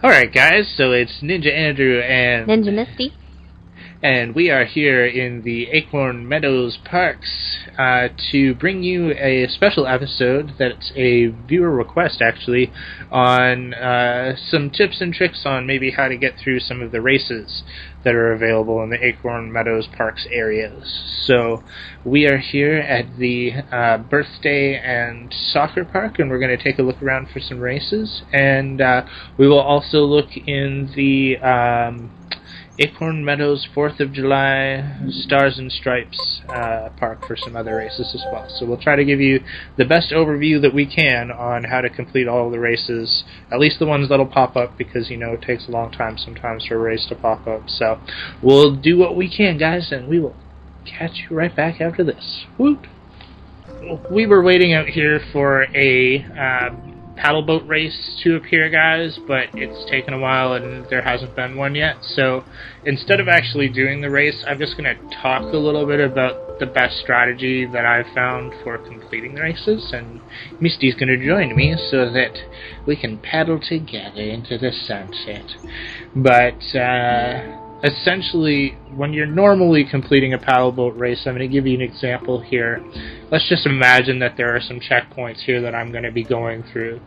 Alright guys, so it's Ninja Andrew Ninja Misty. and we are here in the Acorn Meadows Parks to bring you a special episode that's a viewer request actually on some tips and tricks on maybe how to get through some of the races that are available in the Acorn Meadows Parks areas. So we are here at the birthday and soccer park, and we're going to take a look around for some races, and we will also look in the Acorn Meadows 4th of July Stars and Stripes park for some other races as well. So we'll try to give you the best overview that we can on how to complete all of the races, at least the ones that'll pop up, because you know it takes a long time sometimes for a race to pop up. So we'll do what we can, guys, and we will catch you right back after this. Woot! We were waiting out here for a paddle boat race to appear, guys, but it's taken a while and there hasn't been one yet. So instead of actually doing the race, I'm just going to talk a little bit about the best strategy that I've found for completing the races, and Misty's going to join me so that we can paddle together into the sunset. But essentially, when you're normally completing a paddle boat race, I'm going to give you an example here. Let's just imagine that there are some checkpoints here that I'm going to be going through.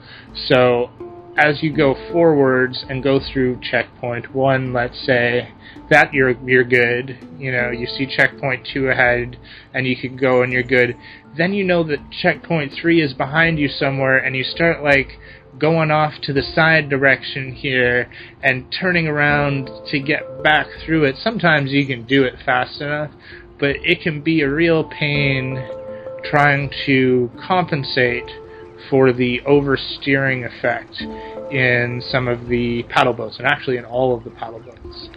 So as you go forwards and go through checkpoint 1, let's say, that you're good. You know, you see checkpoint 2 ahead and you can go and you're good. Then you know that checkpoint 3 is behind you somewhere, and you start like going off to the side direction here and turning around to get back through it. Sometimes you can do it fast enough, but it can be a real pain trying to compensate for the oversteering effect in some of the paddle boats, and actually in all of the paddle boats.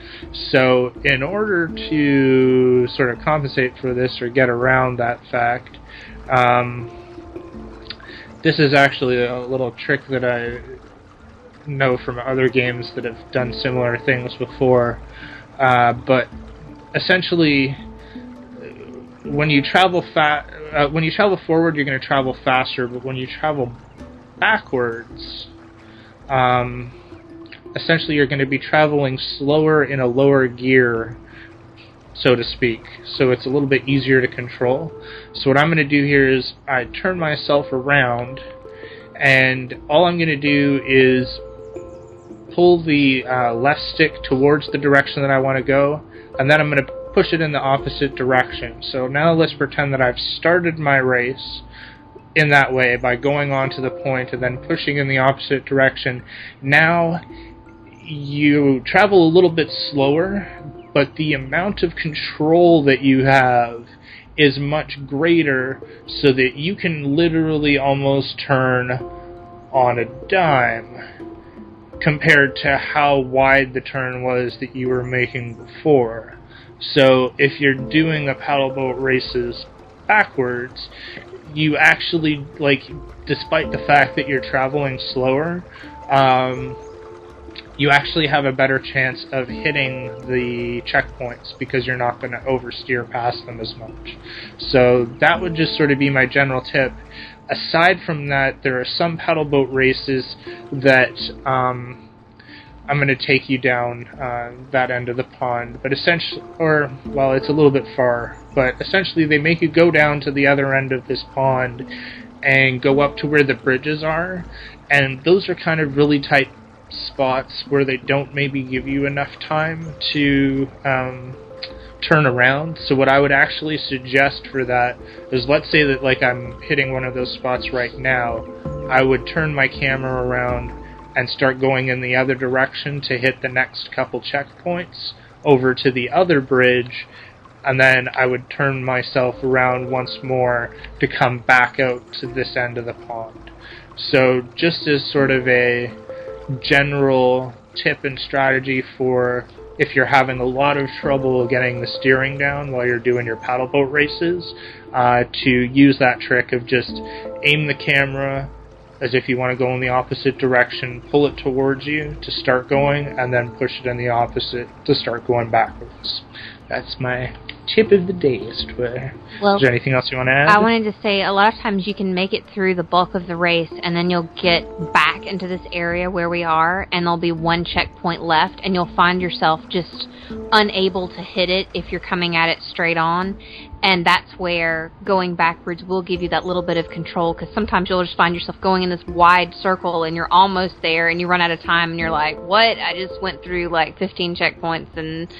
So in order to sort of compensate for this or get around that fact, this is actually a little trick that I know from other games that have done similar things before. But essentially, when you travel forward, you're going to travel faster. But when you travel backwards, essentially you're going to be traveling slower in a lower gear, so to speak. So it's a little bit easier to control. So what I'm going to do here is I turn myself around, and all I'm going to do is pull the left stick towards the direction that I want to go, and then I'm going to push it in the opposite direction. So now let's pretend that I've started my race in that way by going on to the point and then pushing in the opposite direction. Now you travel a little bit slower, but the amount of control that you have is much greater, so that you can literally almost turn on a dime compared to how wide the turn was that you were making before. So if you're doing the paddle boat races backwards, you actually, like, despite the fact that you're traveling slower, you actually have a better chance of hitting the checkpoints because you're not going to oversteer past them as much. So that would just sort of be my general tip. Aside from that, there are some paddle boat races that I'm going to take you down that end of the pond, but essentially, well, it's a little bit far, but essentially they make you go down to the other end of this pond and go up to where the bridges are, and those are kind of really tight spots where they don't maybe give you enough time to turn around. So what I would actually suggest for that is, let's say that like I'm hitting one of those spots right now, I would turn my camera around and start going in the other direction to hit the next couple checkpoints over to the other bridge, and then I would turn myself around once more to come back out to this end of the pond. So just as sort of a general tip and strategy for if you're having a lot of trouble getting the steering down while you're doing your paddle boat races, to use that trick of just aim the camera as if you want to go in the opposite direction, pull it towards you to start going, and then push it in the opposite to start going backwards. That's my tip of the day, as it were. Well, is there anything else you want to add? I wanted to say, a lot of times you can make it through the bulk of the race, and then you'll get back into this area where we are, and there'll be one checkpoint left, and you'll find yourself just unable to hit it if you're coming at it straight on. And that's where going backwards will give you that little bit of control, because sometimes you'll just find yourself going in this wide circle and you're almost there and you run out of time and you're like, what? I just went through like 15 checkpoints and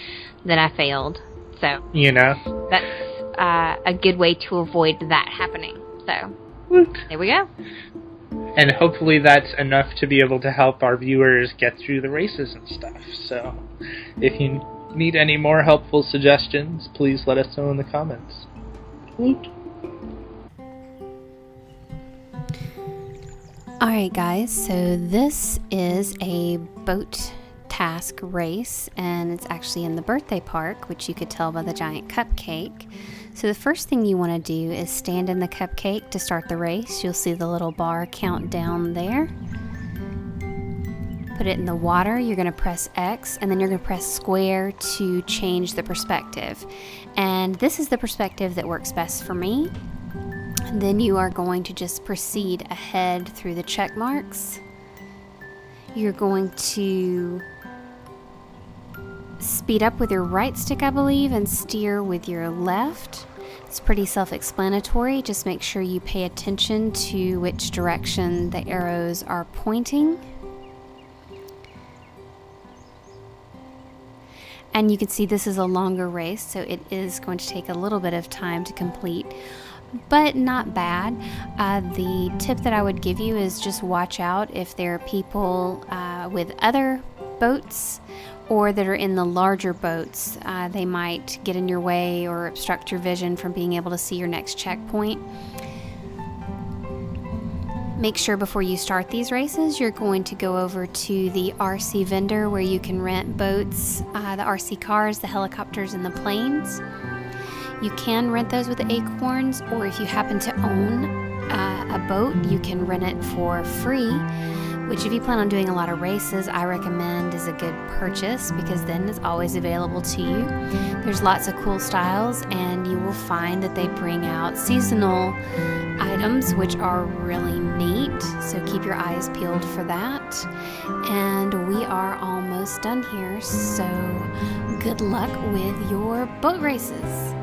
then I failed. So, that's a good way to avoid that happening. So, there we go. And hopefully that's enough to be able to help our viewers get through the races and stuff. So, if you need any more helpful suggestions, please let us know in the comments. Alright guys, so this is a boat task race, and it's actually in the birthday park, which you could tell by the giant cupcake. So the first thing you want to do is stand in the cupcake to start the race. You'll see the little bar count down there. Put it in the water, you're going to press X, and then you're going to press square to change the perspective. And this is the perspective that works best for me. And then you are going to just proceed ahead through the check marks. You're going to speed up with your right stick, I believe, and steer with your left. It's pretty self-explanatory. Just make sure you pay attention to which direction the arrows are pointing. And you can see this is a longer race, so it is going to take a little bit of time to complete, but not bad. The tip that I would give you is just watch out if there are people with other boats or that are in the larger boats. They might get in your way or obstruct your vision from being able to see your next checkpoint. Make sure before you start these races, you're going to go over to the RC vendor where you can rent boats, the RC cars, the helicopters, and the planes. You can rent those with Acorns, or if you happen to own a boat, you can rent it for free, which if you plan on doing a lot of races, I recommend is a good purchase because then it's always available to you. There's lots of cool styles, and you will find that they bring out seasonal items which are really neat, so keep your eyes peeled for that. And we are almost done here, so good luck with your boat races.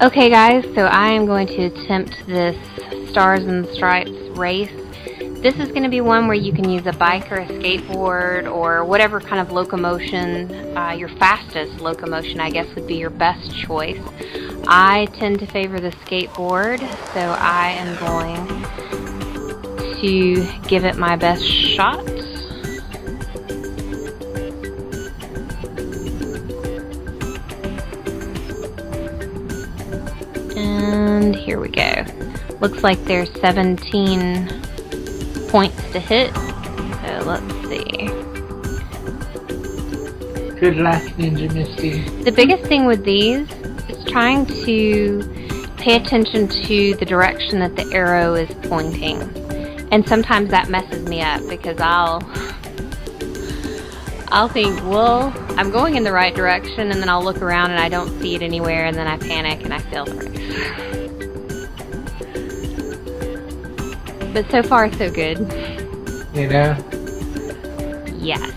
Okay guys, so I am going to attempt this Stars and Stripes race. This is going to be one where you can use a bike or a skateboard or whatever kind of locomotion, your fastest locomotion I guess would be your best choice. I tend to favor the skateboard, so I am going to give it my best shot. And here we go. Looks like there's 17 points to hit. So let's see. Good luck, Ninja Misty. The biggest thing with these is trying to pay attention to the direction that the arrow is pointing. And sometimes that messes me up because I'll I'll think, well, I'm going in the right direction, and then I'll look around and I don't see it anywhere, and then I panic and I fail the race. But so far, so good. You know? Yes.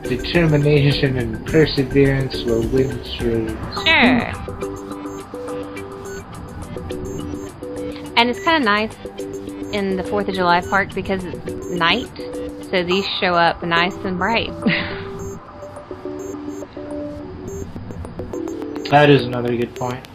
Determination and perseverance will win through. Sure. And it's kind of nice in the 4th of July park because it's night, so these show up nice and bright. That is another good point.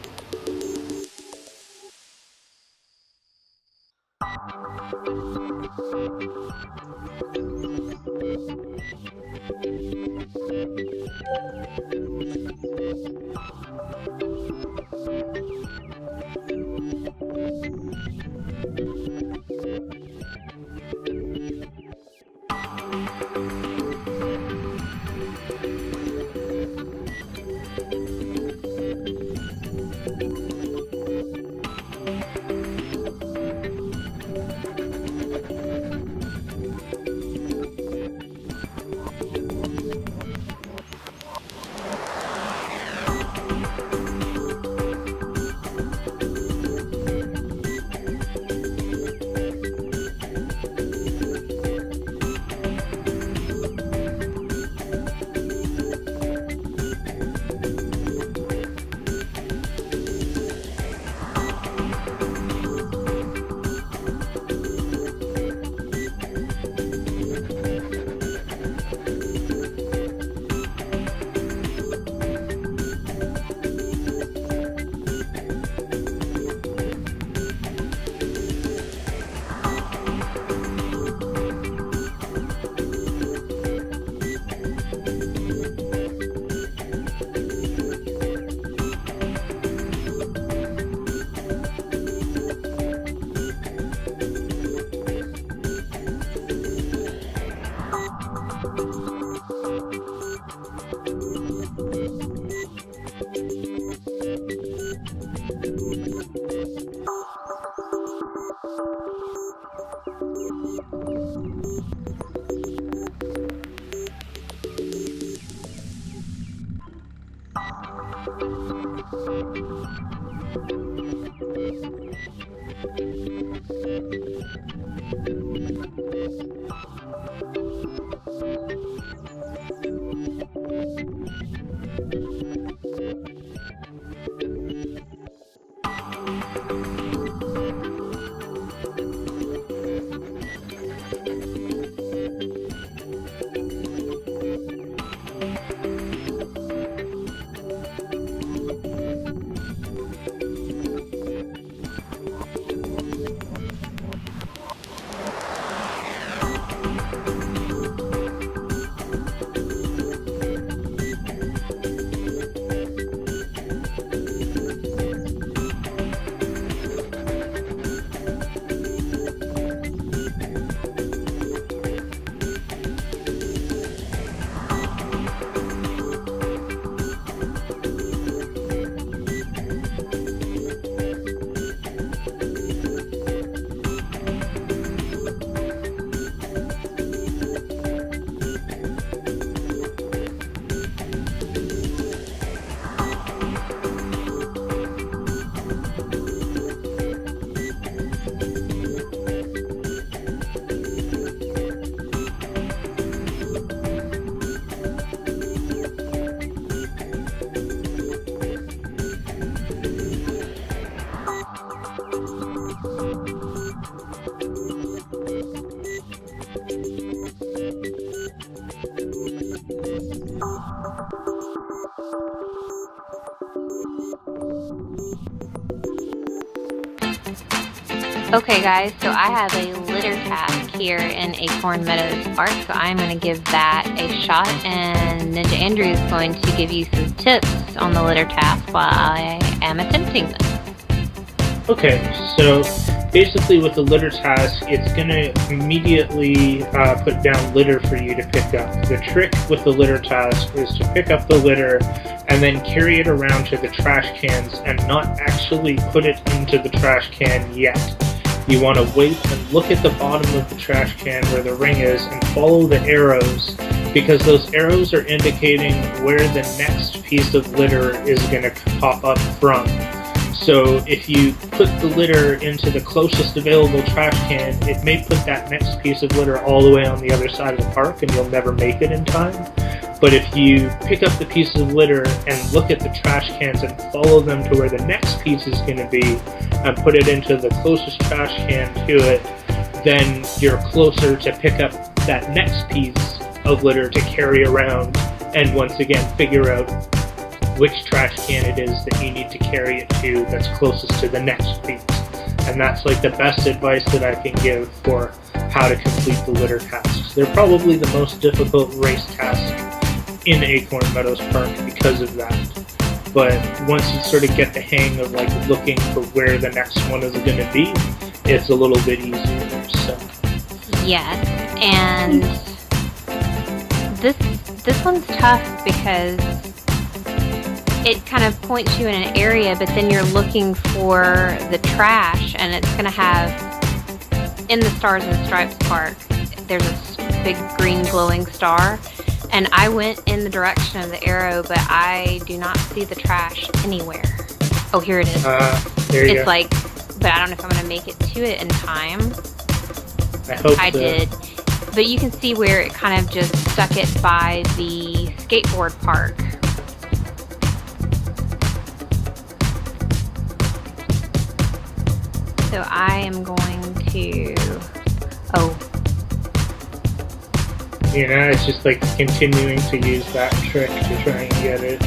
Okay guys, so I have a litter task here in Acorn Meadows Park, so I'm going to give that a shot, and Ninja Andrew is going to give you some tips on the litter task while I am attempting them. Okay, so basically with the litter task, it's going to immediately put down litter for you to pick up. The trick with the litter task is to pick up the litter and then carry it around to the trash cans and not actually put it into the trash can yet. You want to wait and look at the bottom of the trash can where the ring is and follow the arrows because those arrows are indicating where the next piece of litter is going to pop up from. So if you put the litter into the closest available trash can, it may put that next piece of litter all the way on the other side of the park and you'll never make it in time. But if you pick up the pieces of litter and look at the trash cans and follow them to where the next piece is going to be and put it into the closest trash can to it, then you're closer to pick up that next piece of litter to carry around and once again figure out which trash can it is that you need to carry it to that's closest to the next piece. And that's like the best advice that I can give for how to complete the litter tasks. They're probably the most difficult race task in Acorn Meadows Park because of that. But once you sort of get the hang of like looking for where the next one is going to be, it's a little bit easier. So yes, and this one's tough because it kind of points you in an area, but then you're looking for the trash, and it's going to have, in the Stars and Stripes Park, there's a big green glowing star, and I went in the direction of the arrow, but I do not see the trash anywhere. Oh, here it is. There you go. It's like, but I don't know if I'm going to make it to it in time. I hope I so. did. But you can see where it kind of just stuck it by the skateboard park. So I am going to, You know, it's just like continuing to use that trick to try and get it.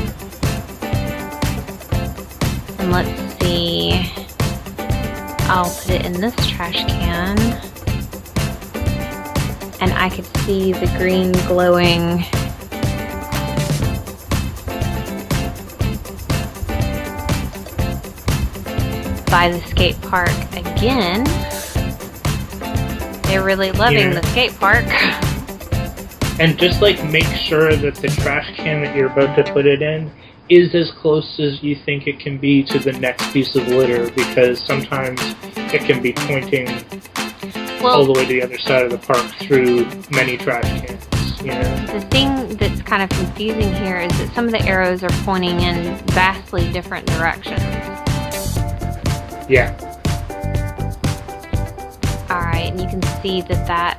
and let's see, I'll put it in this trash can, and I could see the green glowing by the skate park again. They're really loving the skate park. And just like make sure that the trash can that you're about to put it in is as close as you think it can be to the next piece of litter, because sometimes it can be pointing all the way to the other side of the park through many trash cans, you know? The thing that's kind of confusing here is that some of the arrows are pointing in vastly different directions. Yeah. Alright, and you can see that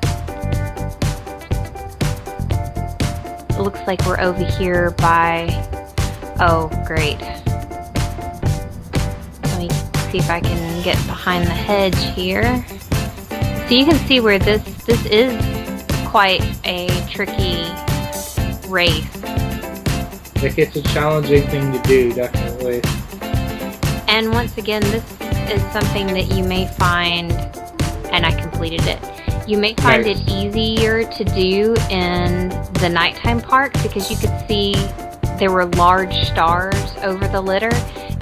looks like we're over here by, oh great. Let me see if I can get behind the hedge here. So you can see where this is quite a tricky race. Like, it's a challenging thing to do, definitely. And once again, this is something that you may find, and I completed it, you may find it easier to do in the nighttime park because you could see there were large stars over the litter.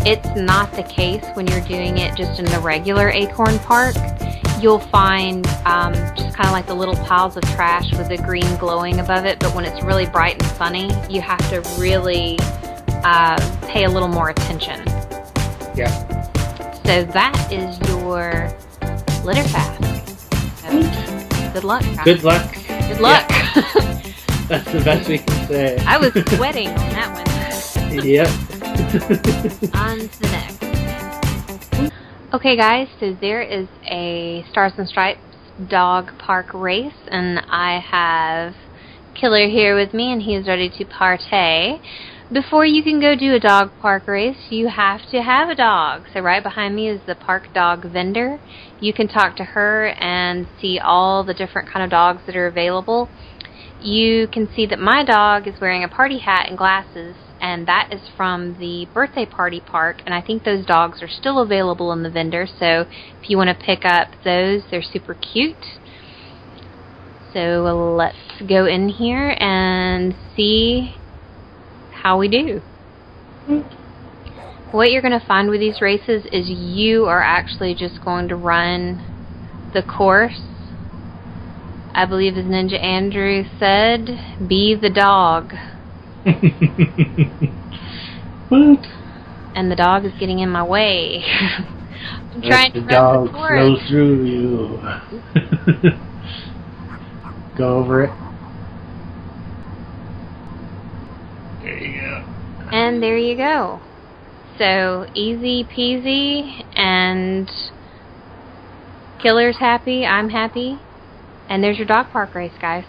It's not the case when you're doing it just in the regular Acorn Park. You'll find just kind of like the little piles of trash with the green glowing above it, but when it's really bright and sunny, you have to really pay a little more attention. Yeah. So that is your litter task. So, good luck, guys. Good luck. Good luck. Yeah. That's the best we can say. I was sweating on that one. Yep. On to the next. Okay, guys, so there is a Stars and Stripes dog park race, and I have Killer here with me, and he is ready to partay. Before you can go do a dog park race, you have to have a dog. So right behind me is the park dog vendor. You can talk to her and see all the different kind of dogs that are available. You can see that my dog is wearing a party hat and glasses, and that is from the birthday party park, and I think those dogs are still available in the vendor, so if you want to pick up those, they're super cute. So let's go in here and see how we do. What you're going to find with these races is you are actually just going to run the course. I believe as Ninja Andrew said, be the dog. What? And the dog is getting in my way. I'm trying to the run dog the course. flows through you. Go over it. And there you go. So, easy peasy, and Killer's happy, I'm happy, and there's your dog park race, guys.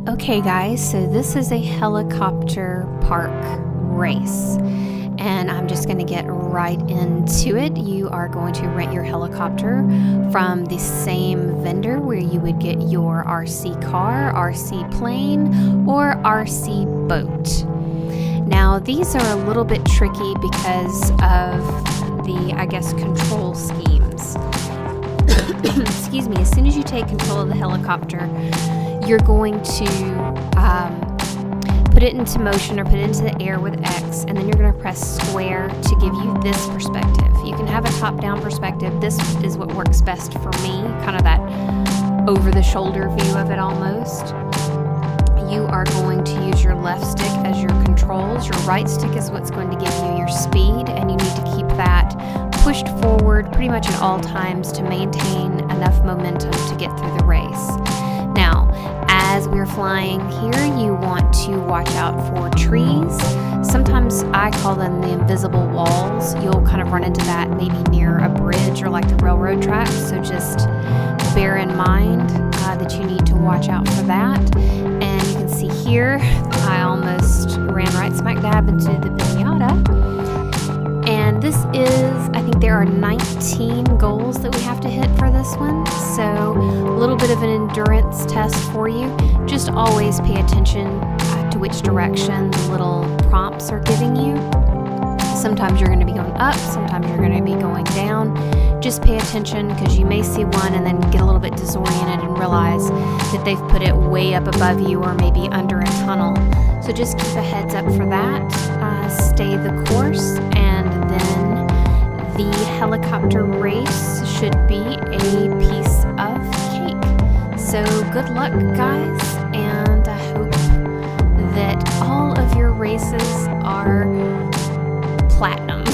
Okay guys, so this is a helicopter park race, and I'm just going to get right into it. You are going to rent your helicopter from the same vendor where you would get your RC car, RC plane, or RC boat. Now these are a little bit tricky because of the, I guess, control schemes. Excuse me, as soon as you take control of the helicopter, you're going to put it into motion or put it into the air with X, and then you're going to press square to give you this perspective. You can have a top-down perspective. This is what works best for me, kind of that over-the-shoulder view of it almost. You are going to use your left stick as your controls. Your right stick is what's going to give you your speed, and you need to keep that pushed forward pretty much at all times to maintain enough momentum to get through the race. Now, as we're flying here, you want to watch out for trees. Sometimes I call them the invisible walls. You'll kind of run into that maybe near a bridge or like the railroad tracks, so just bear in mind that you need to watch out for that. And you can see here, I almost ran right smack dab into the pinata. And this is, I think there are 19 goals that we have to hit for this one. So a little bit of an endurance test for you. Just always pay attention to which direction the little prompts are giving you. Sometimes you're going to be going up, sometimes you're going to be going down. Just pay attention, because you may see one and then get a little bit disoriented and realize that they've put it way up above you or maybe under a tunnel. So just keep a heads up for that. Stay the course, and then the helicopter race should be a piece of cake. So good luck, guys, and I hope that all of your races are platinum.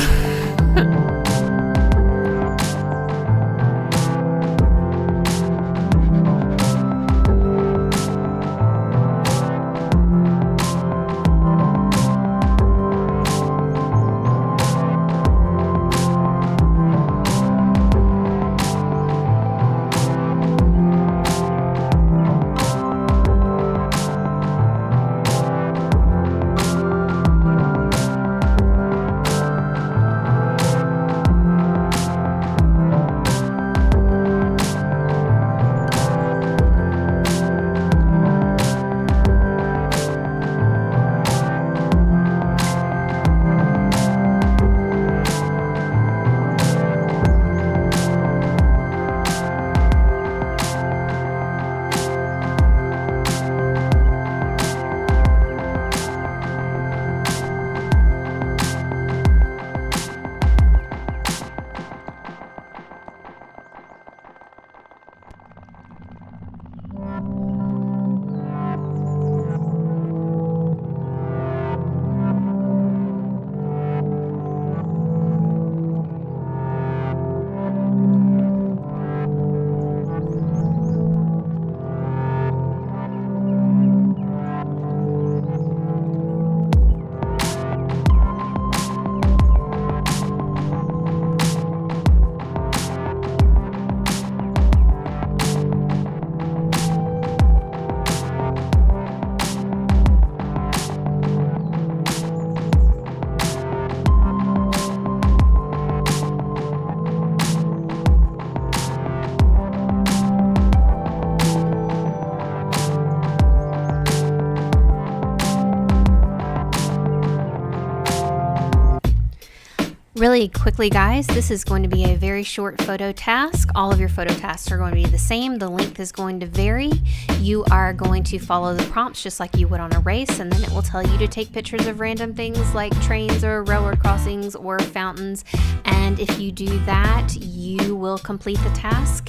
Really quickly, guys, this is going to be a very short photo task. All of your photo tasks are going to be the same. The length is going to vary. You are going to follow the prompts just like you would on a race, and then it will tell you to take pictures of random things like trains or railroad crossings or fountains. And if you do that, you will complete the task,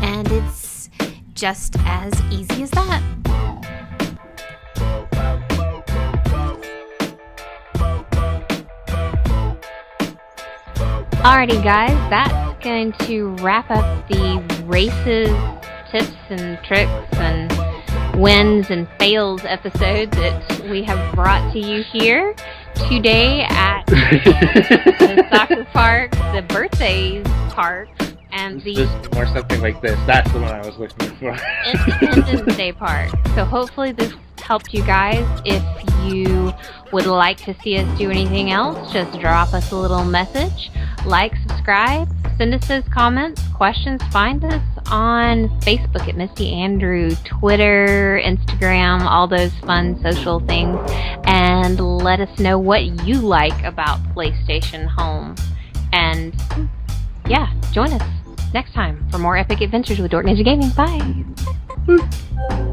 and it's just as easy as that. Alrighty guys, that's going to wrap up the races, tips and tricks and wins and fails episode that we have brought to you here today at the soccer park, the birthday park, and the or something like this. That's the one I was looking for. Independence Day Park. So hopefully this helped you guys. If you would like to see us do anything else, just drop us a little message. Like, subscribe, send us those comments, questions. Find us on Facebook at Misty Andrew, Twitter, Instagram, all those fun social things. And let us know what you like about PlayStation Home. And yeah, join us next time for more epic adventures with Dork Ninja Gaming. Bye!